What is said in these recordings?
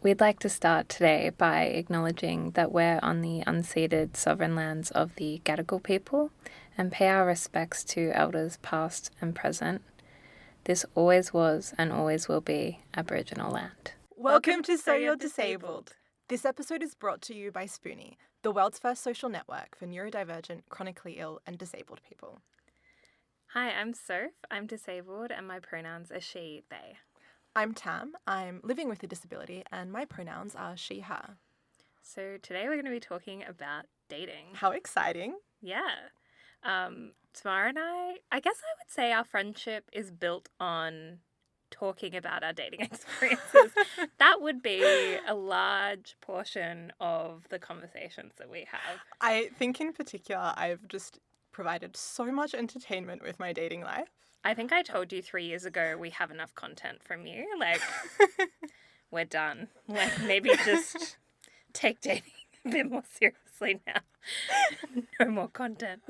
We'd like to start today by acknowledging that we're on the unceded sovereign lands of the Gadigal people and pay our respects to elders past and present. This always was and always will be Aboriginal land. Welcome to So You're Disabled. This episode is brought to you by Spoonie, the world's first social network for neurodivergent, chronically ill and disabled people. Hi, I'm Soph. I'm disabled and my pronouns are she, they. I'm Tam. I'm living with a disability and my pronouns are she, her. So today we're going to be talking about dating. How exciting. Yeah. Tamara and I guess I would say our friendship is built on talking about our dating experiences. That would be a large portion of the conversations that we have. I think in particular I've just provided so much entertainment with my dating life. I think I told you 3 years ago we have enough content from you. Like, we're done. Like, maybe just take dating a bit more seriously now. No more content.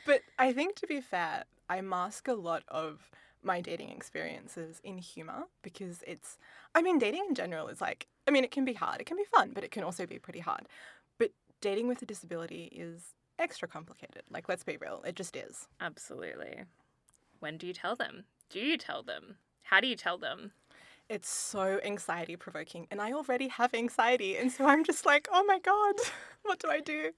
But I think, to be fair, I mask a lot of my dating experiences in humour because dating in general is it can be hard, it can be fun, but it can also be pretty hard. But dating with a disability is extra complicated. Like, let's be real, it just is. Absolutely. When do you tell them? Do you tell them? How do you tell them? It's so anxiety provoking and I already have anxiety. And so I'm just like, oh my God, what do I do?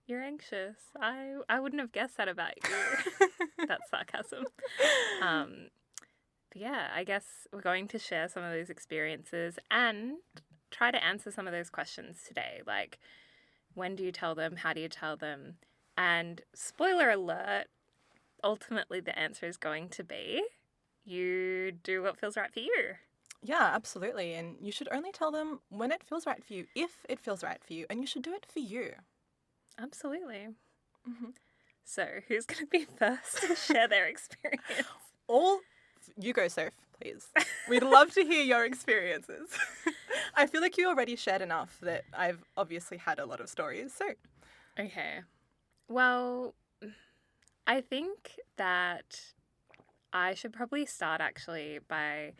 You're anxious. I wouldn't have guessed that about you. That's sarcasm. But yeah, I guess we're going to share some of those experiences and try to answer some of those questions today. Like, when do you tell them? How do you tell them? And spoiler alert, ultimately the answer is going to be you do what feels right for you. Yeah, absolutely. And you should only tell them when it feels right for you, if it feels right for you, and you should do it for you. Absolutely. Mm-hmm. So who's going to be first to share their experience? You go, Soph, please. We'd love to hear your experiences. I feel like you already shared enough that I've obviously had a lot of stories, so. Okay. Well, I think that I should probably start actually by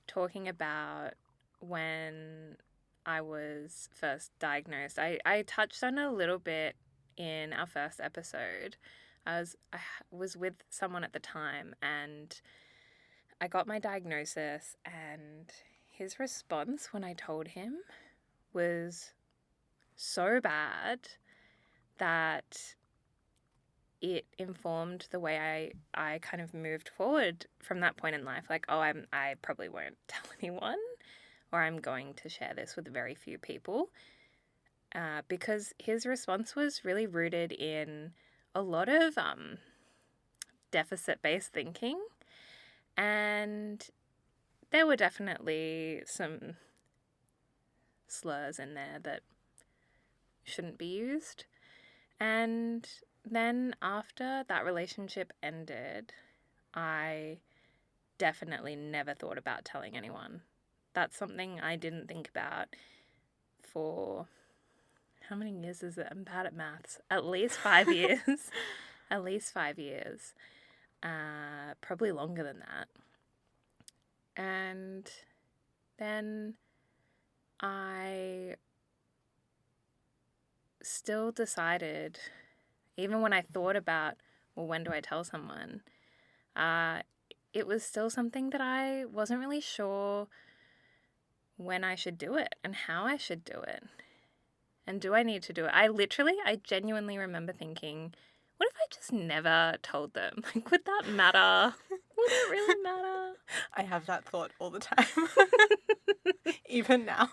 talking about when I was first diagnosed. I touched on it a little bit in our first episode. I was with someone at the time and I got my diagnosis, and his response when I told him was so bad that it informed the way I kind of moved forward from that point in life. Like, I probably won't tell anyone, or I'm going to share this with very few people, because his response was really rooted in a lot of deficit-based thinking, and there were definitely some slurs in there that shouldn't be used. And then after that relationship ended, I definitely never thought about telling anyone. That's something I didn't think about for, how many years is it? I'm bad at maths. At least 5 years. At least 5 years. Probably longer than that. And then I still decided, even when I thought about, well, when do I tell someone? It was still something that I wasn't really sure when I should do it and how I should do it. And do I need to do it? I genuinely remember thinking, what if I just never told them? Like, would that matter? Would it really matter? I have that thought all the time. Even now.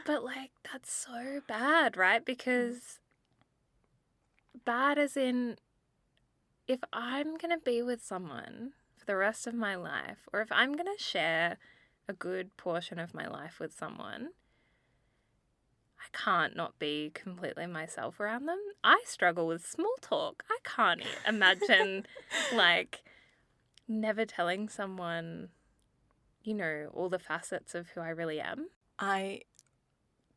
But, like, that's so bad, right? Because bad as in, if I'm going to be with someone for the rest of my life, or if I'm going to share a good portion of my life with someone, I can't not be completely myself around them. I struggle with small talk. I can't imagine, like, never telling someone, all the facets of who I really am. I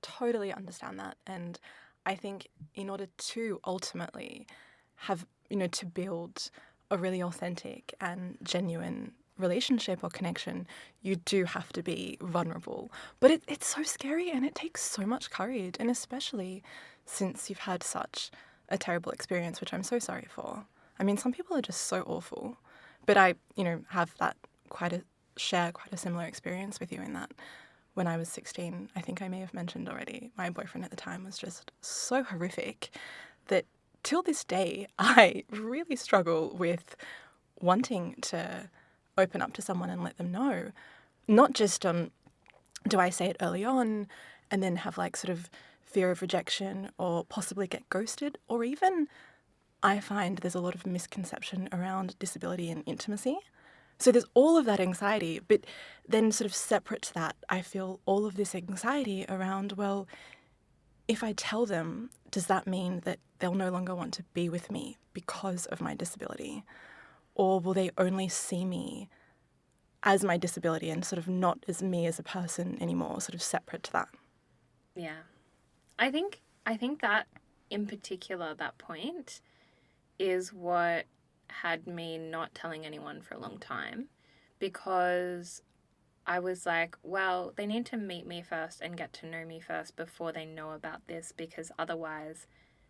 totally understand that. And I think in order to ultimately have, to build a really authentic and genuine relationship or connection, you do have to be vulnerable. But it's so scary and it takes so much courage, and especially since you've had such a terrible experience, which I'm so sorry for. I mean, some people are just so awful, but I, have that share quite a similar experience with you in that when I was 16, I think I may have mentioned already, my boyfriend at the time was just so horrific that till this day, I really struggle with wanting to open up to someone and let them know. Not just do I say it early on and then have like sort of fear of rejection or possibly get ghosted, or even I find there's a lot of misconception around disability and intimacy. So there's all of that anxiety, but then sort of separate to that, I feel all of this anxiety around, well, if I tell them, does that mean that they'll no longer want to be with me because of my disability? Or will they only see me as my disability and sort of not as me as a person anymore, sort of separate to that? Yeah. I think that in particular, that point is what had me not telling anyone for a long time, because I was like, well, they need to meet me first and get to know me first before they know about this, because otherwise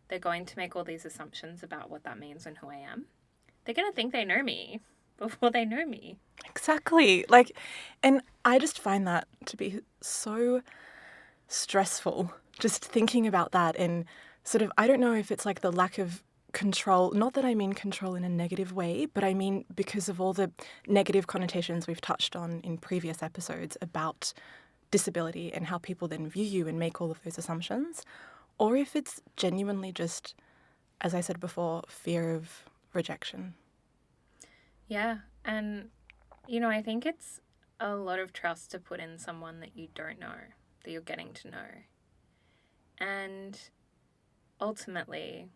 they're going to make all these assumptions about what that means and who I am. They're going to think they know me before they know me. Exactly. And I just find that to be so stressful, just thinking about that, and sort of, I don't know if it's like the lack of control, not that I mean control in a negative way, but I mean because of all the negative connotations we've touched on in previous episodes about disability and how people then view you and make all of those assumptions, or if it's genuinely just, as I said before, fear of rejection. Yeah. And, I think it's a lot of trust to put in someone that you don't know, that you're getting to know. And ultimately,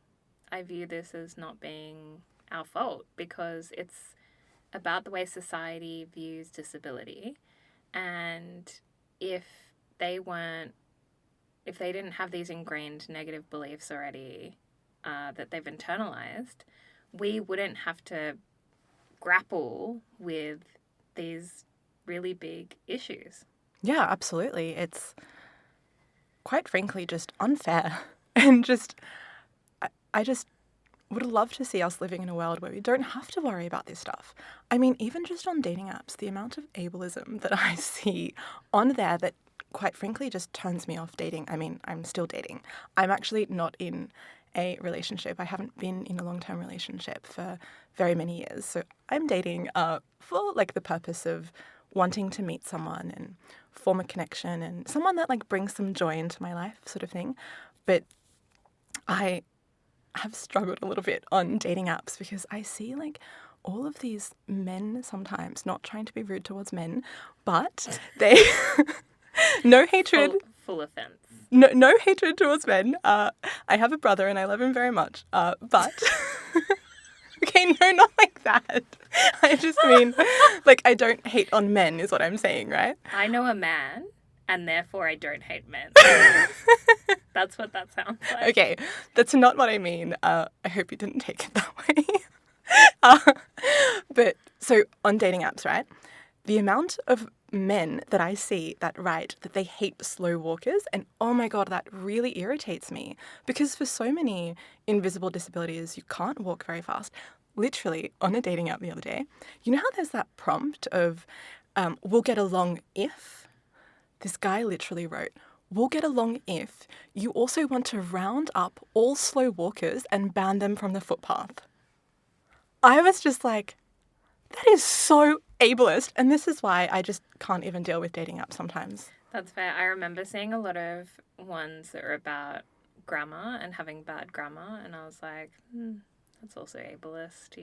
I view this as not being our fault, because it's about the way society views disability. And if they didn't have these ingrained negative beliefs already that they've internalized, we wouldn't have to grapple with these really big issues. Yeah, absolutely. It's quite frankly just unfair. And just, I just would love to see us living in a world where we don't have to worry about this stuff. I mean, even just on dating apps, the amount of ableism that I see on there that quite frankly just turns me off dating. I mean, I'm still dating. I'm actually not in a relationship. I haven't been in a long-term relationship for very many years. So I'm dating for like the purpose of wanting to meet someone and form a connection and someone that like brings some joy into my life, sort of thing. But I have struggled a little bit on dating apps because I see like all of these men sometimes, not trying to be rude towards men, but they no hatred. Full offense. No hatred towards men. I have a brother and I love him very much. But okay, no, not like that. I just mean, like, I don't hate on men is what I'm saying, right? I know a man, and therefore I don't hate men. That's what that sounds like. Okay, that's not what I mean. I hope you didn't take it that way. But so on dating apps, right? The amount of men that I see that write that they hate slow walkers, and oh my God, that really irritates me, because for so many invisible disabilities, you can't walk very fast. Literally, on a dating app the other day, you know how there's that prompt of, we'll get along if? This guy literally wrote, we'll get along if you also want to round up all slow walkers and ban them from the footpath. I was just like, that is so ableist. And this is why I just can't even deal with dating apps sometimes. That's fair. I remember seeing a lot of ones that were about grammar and having bad grammar. And I was like, that's also ableist,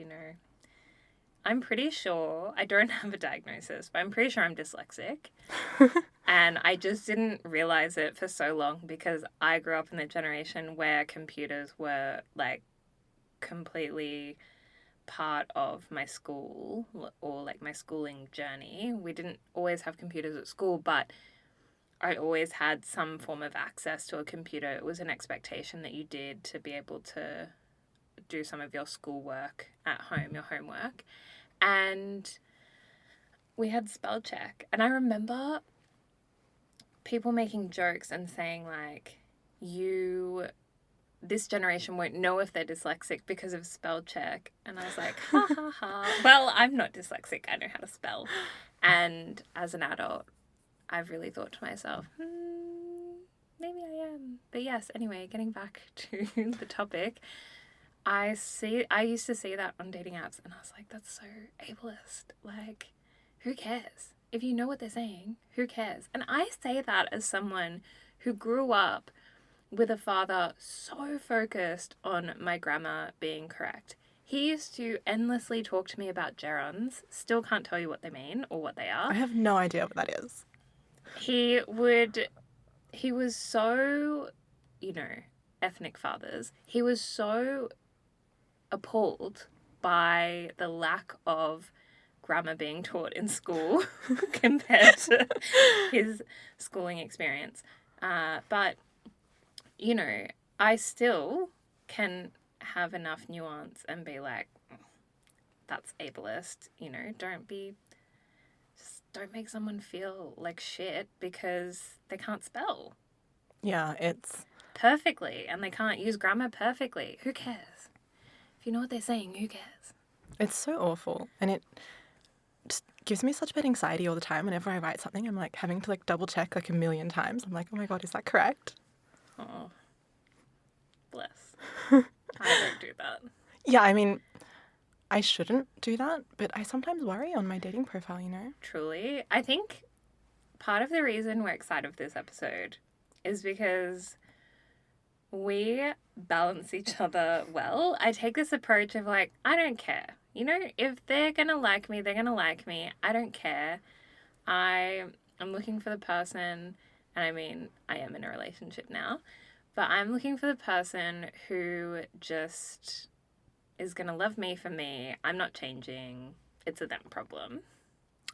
I'm pretty sure, I don't have a diagnosis, but I'm pretty sure I'm dyslexic. And I just didn't realize it for so long because I grew up in the generation where computers were like completely part of my school or like my schooling journey. We didn't always have computers at school, but I always had some form of access to a computer. It was an expectation that you did to be able to do some of your schoolwork at home, your homework. And we had spell check, and I remember people making jokes and saying like, this generation won't know if they're dyslexic because of spell check. And I was like, ha ha ha. Well, I'm not dyslexic. I know how to spell. And as an adult, I've really thought to myself, maybe I am. But yes, anyway, getting back to the topic, I used to see that on dating apps, and I was like, that's so ableist. Like, who cares? If you know what they're saying, who cares? And I say that as someone who grew up with a father so focused on my grammar being correct. He used to endlessly talk to me about gerunds. Still can't tell you what they mean or what they are. I have no idea what that is. He was so, ethnic fathers. He was so appalled by the lack of grammar being taught in school compared to his schooling experience. But I still can have enough nuance and be like, that's ableist, don't make someone feel like shit because they can't spell. Yeah, it's perfectly and they can't use grammar perfectly. Who cares? If you know what they're saying, who cares? It's so awful. And it just gives me such bad anxiety all the time. Whenever I write something, I'm like having to like double check like a million times. I'm like, oh my God, is that correct? Oh, bless. I don't do that. Yeah, I mean, I shouldn't do that, but I sometimes worry on my dating profile, Truly. I think part of the reason we're excited for this episode is because we balance each other well. I take this approach of like, I don't care. If they're going to like me, they're going to like me. I don't care. I'm looking for the person, and I mean, I am in a relationship now, but I'm looking for the person who just is going to love me for me. I'm not changing. It's a them problem.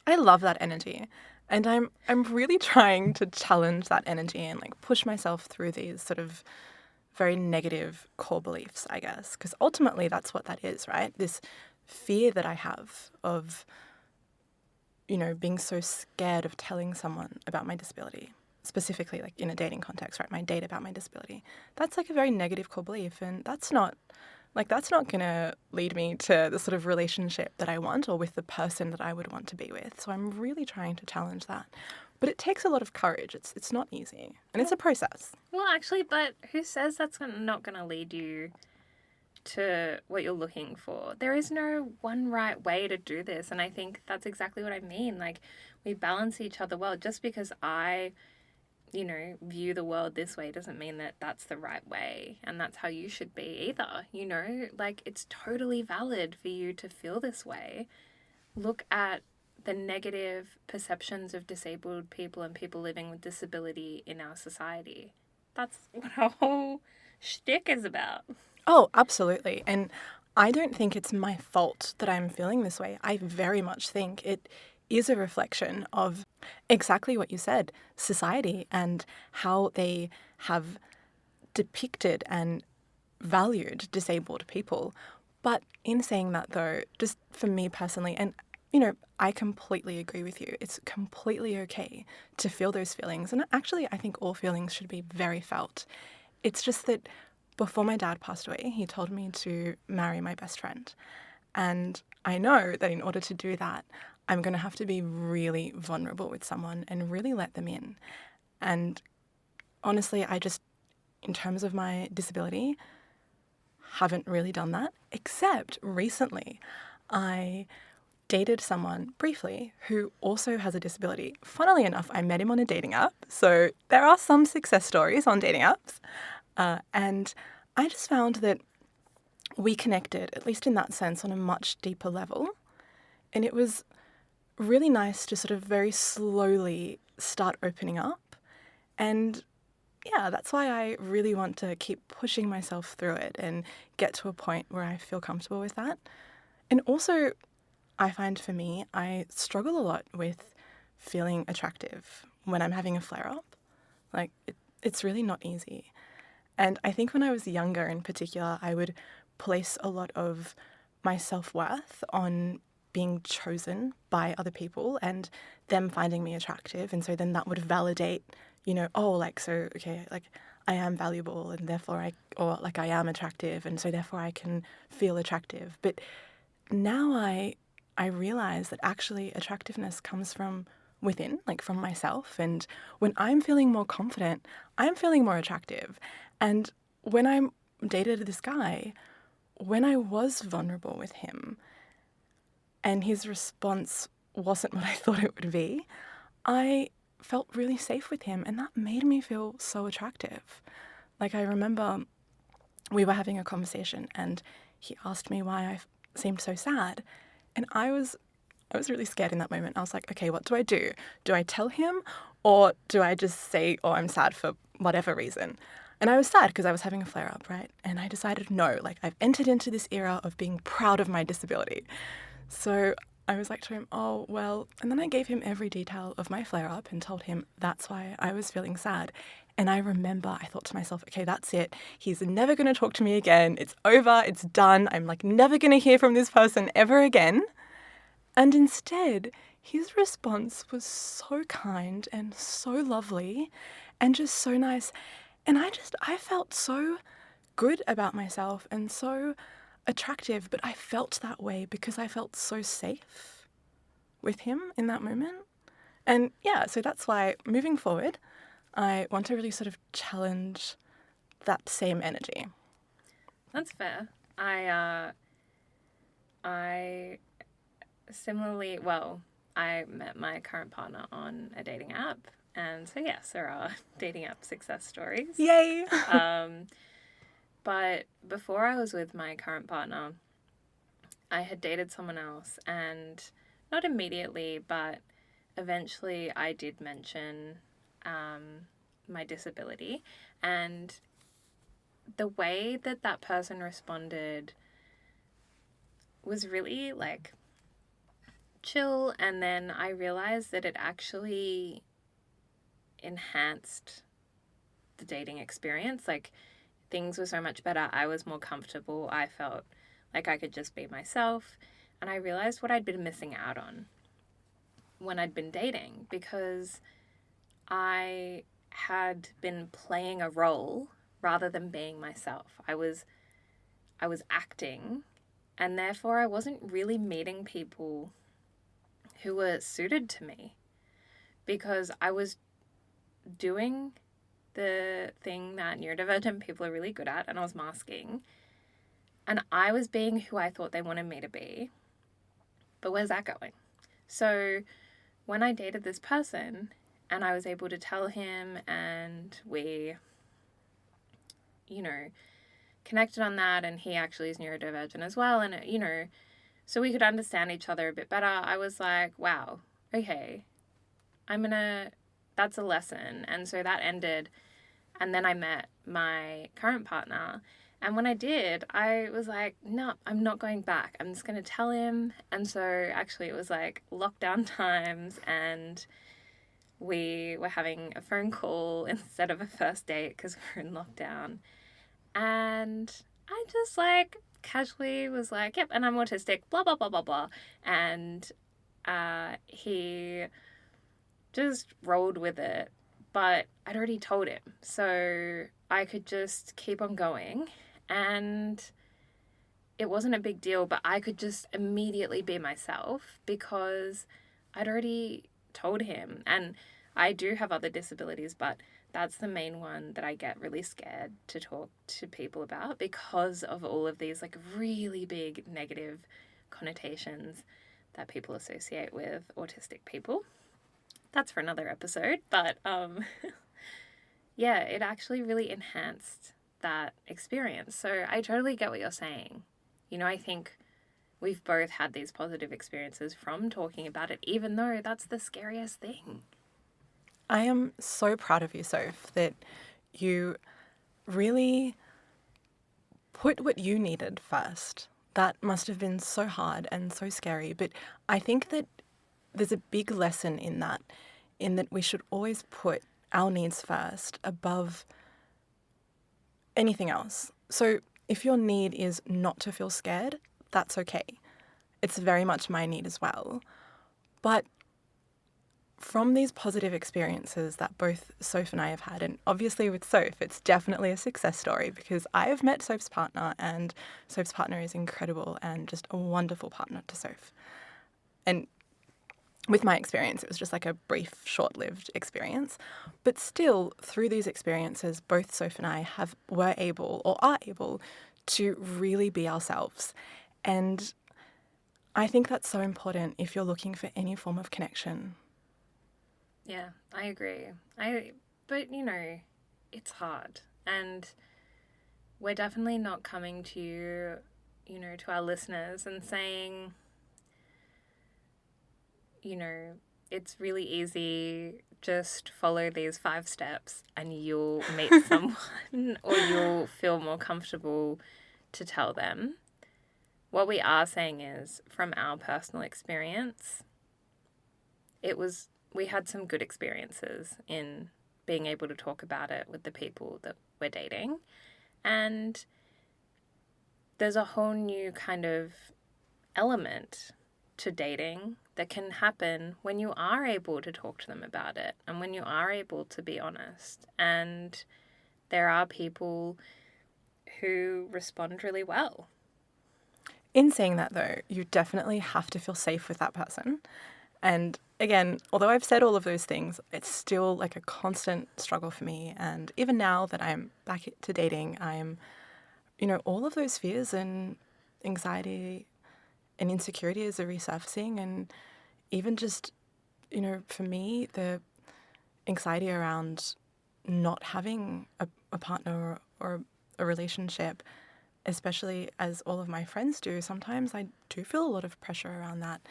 I love that energy. And I'm really trying to challenge that energy and like push myself through these sort of very negative core beliefs, I guess. Because ultimately that's what that is, right? This fear that I have of, being so scared of telling someone about my disability, specifically like in a dating context, right? My date about my disability. That's like a very negative core belief. And that's not going to lead me to the sort of relationship that I want or with the person that I would want to be with. So I'm really trying to challenge that. But it takes a lot of courage. It's not easy. And it's a process. Well, actually, but who says that's not going to lead you to what you're looking for? There is no one right way to do this. And I think that's exactly what I mean. Like, we balance each other well. Just because I view the world this way doesn't mean that that's the right way and that's how you should be either. Like, it's totally valid for you to feel this way. Look at the negative perceptions of disabled people and people living with disability in our society. That's what our whole shtick is about. Oh, absolutely. And I don't think it's my fault that I'm feeling this way. I very much think it is a reflection of exactly what you said, society and how they have depicted and valued disabled people. But in saying that, though, just for me personally, and I completely agree with you. It's completely okay to feel those feelings. And actually, I think all feelings should be very felt. It's just that before my dad passed away, he told me to marry my best friend. And I know that in order to do that, I'm going to have to be really vulnerable with someone and really let them in. And honestly, I just, in terms of my disability, haven't really done that, except recently I dated someone briefly who also has a disability. Funnily enough, I met him on a dating app. So there are some success stories on dating apps. And I just found that we connected, at least in that sense, on a much deeper level. And it was really nice to sort of very slowly start opening up. And yeah, that's why I really want to keep pushing myself through it and get to a point where I feel comfortable with that. And also, I find for me, I struggle a lot with feeling attractive when I'm having a flare-up. Like, it's really not easy. And I think when I was younger in particular, I would place a lot of my self-worth on being chosen by other people and them finding me attractive. And so then that would validate, okay, like I am valuable and therefore I am attractive and so therefore I can feel attractive. But now I realize that actually attractiveness comes from within, like from myself. And when I'm feeling more confident, I'm feeling more attractive. And when I dated this guy, when I was vulnerable with him and his response wasn't what I thought it would be, I felt really safe with him, and that made me feel so attractive. Like, I remember we were having a conversation and he asked me why I seemed so sad. And I was really scared in that moment. I was like, okay, what do I do? Do I tell him or do I just say, oh, I'm sad for whatever reason? And I was sad because I was having a flare up, right? And I decided, no, like I've entered into this era of being proud of my disability. So I was like to him, oh, well, and then I gave him every detail of my flare up and told him that's why I was feeling sad. And I remember I thought to myself, okay, that's it. He's never going to talk to me again. It's over. It's done. I'm like never going to hear from this person ever again. And instead, his response was so kind and so lovely and just so nice. And I felt so good about myself and so attractive, but I felt that way because I felt so safe with him in that moment. And yeah, so that's why moving forward, I want to really sort of challenge that same energy. That's fair. I similarly, well, I met my current partner on a dating app. And so, yes, there are dating app success stories. Yay! But before I was with my current partner, I had dated someone else, and not immediately, but eventually I did mention my disability. And the way that that person responded was really like chill. And then I realized that it actually enhanced the dating experience. Like, things were so much better. I was more comfortable. I felt like I could just be myself. And I realized what I'd been missing out on when I'd been dating, because I had been playing a role rather than being myself. I was acting, and therefore I wasn't really meeting people who were suited to me, because I was doing the thing that neurodivergent people are really good at, and I was masking, and I was being who I thought they wanted me to be. But where's that going? So when I dated this person and I was able to tell him, and we, connected on that, and he actually is neurodivergent as well, and, so we could understand each other a bit better, I was like, wow, okay, that's a lesson. And so that ended. And then I met my current partner. And when I did, I was like, no, I'm not going back. I'm just going to tell him. And so actually it was like lockdown times, and we were having a phone call instead of a first date because we were in lockdown. And I just like casually was like, yep, and I'm autistic, blah, blah, blah, blah, blah. And he just rolled with it, but I'd already told him, so I could just keep on going, and it wasn't a big deal, but I could just immediately be myself because I'd already told him. And I do have other disabilities, but that's the main one that I get really scared to talk to people about because of all of these like really big negative connotations that people associate with autistic people. That's for another episode, but yeah, it actually really enhanced that experience. So I totally get what you're saying. I think we've both had these positive experiences from talking about it, even though that's the scariest thing. I am so proud of you, Soph, that you really put what you needed first. That must have been so hard and so scary, but I think that there's a big lesson in that we should always put our needs first above anything else. So if your need is not to feel scared, that's okay. it's very much my need as well. But from these positive experiences that both Soph and I have had, and obviously with Soph, it's definitely a success story because I have met Soph's partner, and Soph's partner is incredible and just a wonderful partner to Soph. And with my experience, it was just like a brief, short-lived experience. But still, through these experiences, both Soph and I were able or are able to really be ourselves. And I think that's so important if you're looking for any form of connection. Yeah, I agree. But it's hard. And we're definitely not coming to you, to our listeners and saying, it's really easy. Just follow these 5 steps and you'll meet someone or you'll feel more comfortable to tell them. What we are saying is, from our personal experience, we had some good experiences in being able to talk about it with the people that we're dating. And there's a whole new kind of element to dating that can happen when you are able to talk to them about it and when you are able to be honest. And there are people who respond really well. In saying that, though, you definitely have to feel safe with that person. And again, although I've said all of those things, it's still like a constant struggle for me. And even now that I'm back to dating, I'm, all of those fears and anxiety and insecurities are resurfacing. And even just, for me, the anxiety around not having a partner or a relationship, especially as all of my friends do, sometimes I do feel a lot of pressure around that.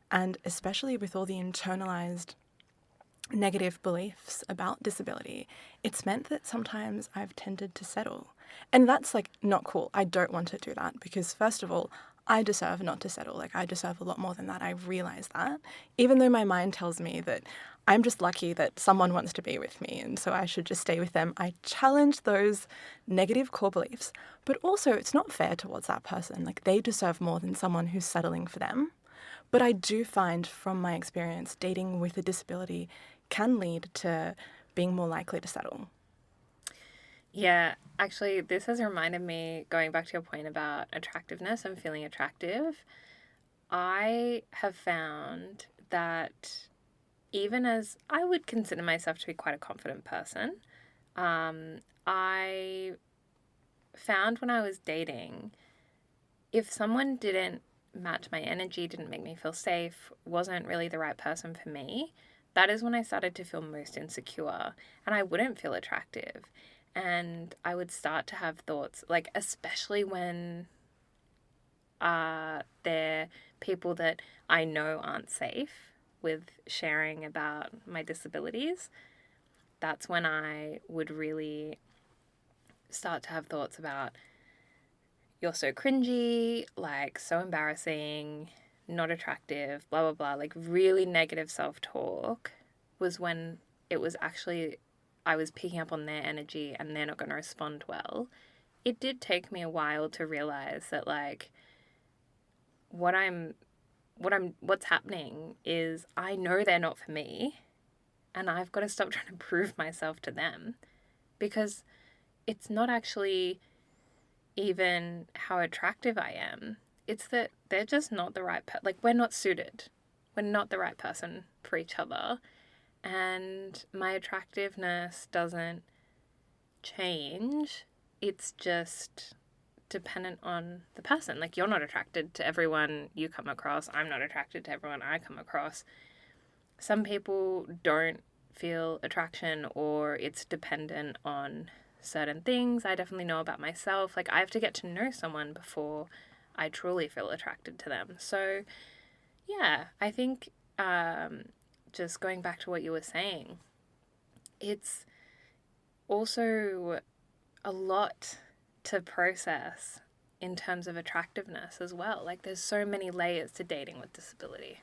And especially with all the internalized negative beliefs about disability, it's meant that sometimes I've tended to settle. And that's like not cool. I don't want to do that because, first of all, I deserve not to settle. Like, I deserve a lot more than that. I realize that. Even though my mind tells me that I'm just lucky that someone wants to be with me and so I should just stay with them, I challenge those negative core beliefs. But also, it's not fair towards that person. Like, they deserve more than someone who's settling for them. But I do find from my experience, dating with a disability can lead to being more likely to settle. Yeah, actually, this has reminded me, going back to your point about attractiveness and feeling attractive, I have found that even as I would consider myself to be quite a confident person, I found when I was dating, if someone didn't match my energy, didn't make me feel safe, wasn't really the right person for me, that is when I started to feel most insecure and I wouldn't feel attractive. And I would start to have thoughts, like, especially when they're people that I know aren't safe with sharing about my disabilities. That's when I would really start to have thoughts about, you're so cringy, like, so embarrassing, not attractive, blah, blah, blah. Like, really negative self-talk was when it was actually, I was picking up on their energy and they're not going to respond well. It did take me a while to realize that, like, what's happening is I know they're not for me and I've got to stop trying to prove myself to them, because it's not actually even how attractive I am. It's that they're just not the right like, we're not suited. We're not the right person for each other. And my attractiveness doesn't change. It's just dependent on the person. Like, you're not attracted to everyone you come across. I'm not attracted to everyone I come across. Some people don't feel attraction, or it's dependent on certain things. I definitely know about myself. Like, I have to get to know someone before I truly feel attracted to them. So, yeah, I think just going back to what you were saying, it's also a lot to process in terms of attractiveness as well. Like, there's so many layers to dating with disability.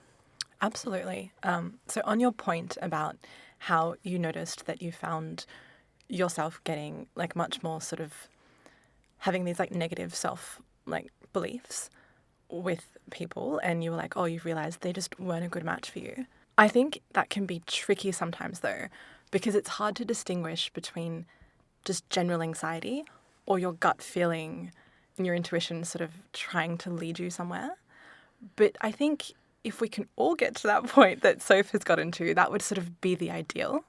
Absolutely. So on your point about how you noticed that you found yourself getting like much more sort of having these like negative self like beliefs, with people and you were like, oh, you've realised they just weren't a good match for you. I think that can be tricky sometimes though, because it's hard to distinguish between just general anxiety or your gut feeling and your intuition sort of trying to lead you somewhere. But I think if we can all get to that point that Soph has gotten to, that would sort of be the ideal,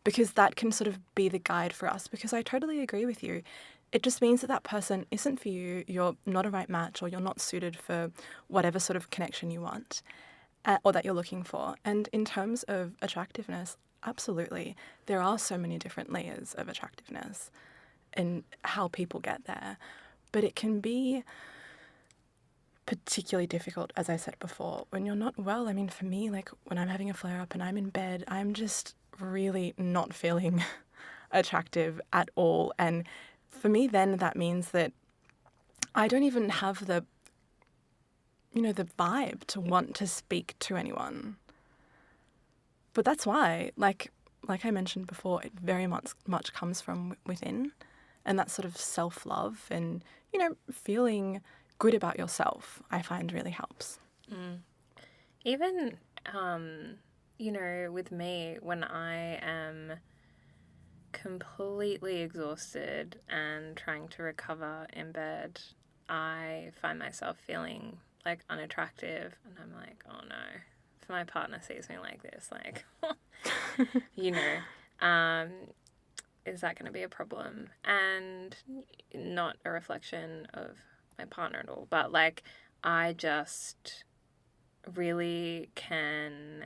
because that can sort of be the guide for us. Because I totally agree with you. It just means that that person isn't for you, you're not a right match, or you're not suited for whatever sort of connection you want or that you're looking for. And in terms of attractiveness, absolutely. There are so many different layers of attractiveness and how people get there. But it can be particularly difficult, as I said before, when you're not well. I mean, for me, like when I'm having a flare up and I'm in bed, I'm just really not feeling attractive at all. And for me, then that means that I don't even have the vibe to want to speak to anyone. But that's why, like I mentioned before, it very much comes from within, and that sort of self-love and, feeling good about yourself, I find really helps. Even, with me, when I am completely exhausted and trying to recover in bed, I find myself feeling like unattractive, and I'm like, oh no, if my partner sees me like this, like, is that going to be a problem? And not a reflection of my partner at all, but like, I just really can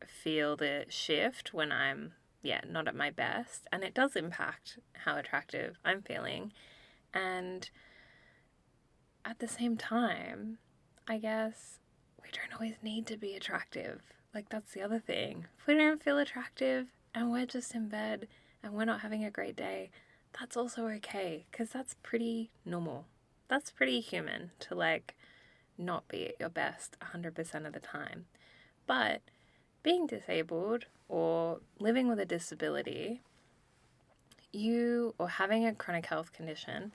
feel the shift when I'm not at my best, and it does impact how attractive I'm feeling. And at the same time, I guess we don't always need to be attractive. Like, that's the other thing. If we don't feel attractive and we're just in bed and we're not having a great day, that's also okay, because that's pretty normal. That's pretty human to, like, not be at your best 100% of the time. But being disabled or living with a disability, or having a chronic health condition,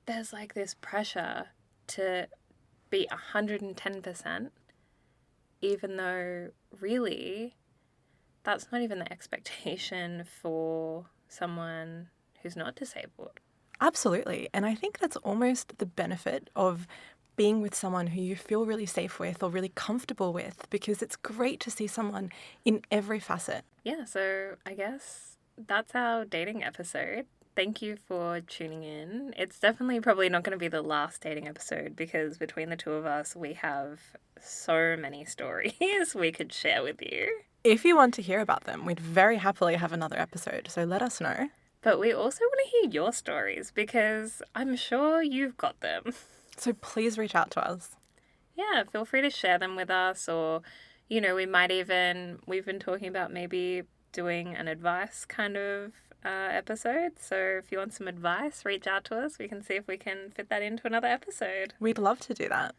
there's like this pressure to be 110%, even though really that's not even the expectation for someone who's not disabled. Absolutely. And I think that's almost the benefit of being with someone who you feel really safe with or really comfortable with, because it's great to see someone in every facet. Yeah, so I guess that's our dating episode. Thank you for tuning in. It's definitely probably not going to be the last dating episode, because between the two of us, we have so many stories we could share with you. If you want to hear about them, we'd very happily have another episode, so let us know. But we also want to hear your stories, because I'm sure you've got them. So please reach out to us. Yeah, feel free to share them with us, or, we've been talking about maybe doing an advice kind of episode. So if you want some advice, reach out to us. We can see if we can fit that into another episode. We'd love to do that.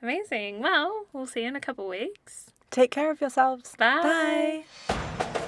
Amazing. Well, we'll see you in a couple weeks. Take care of yourselves. Bye. Bye.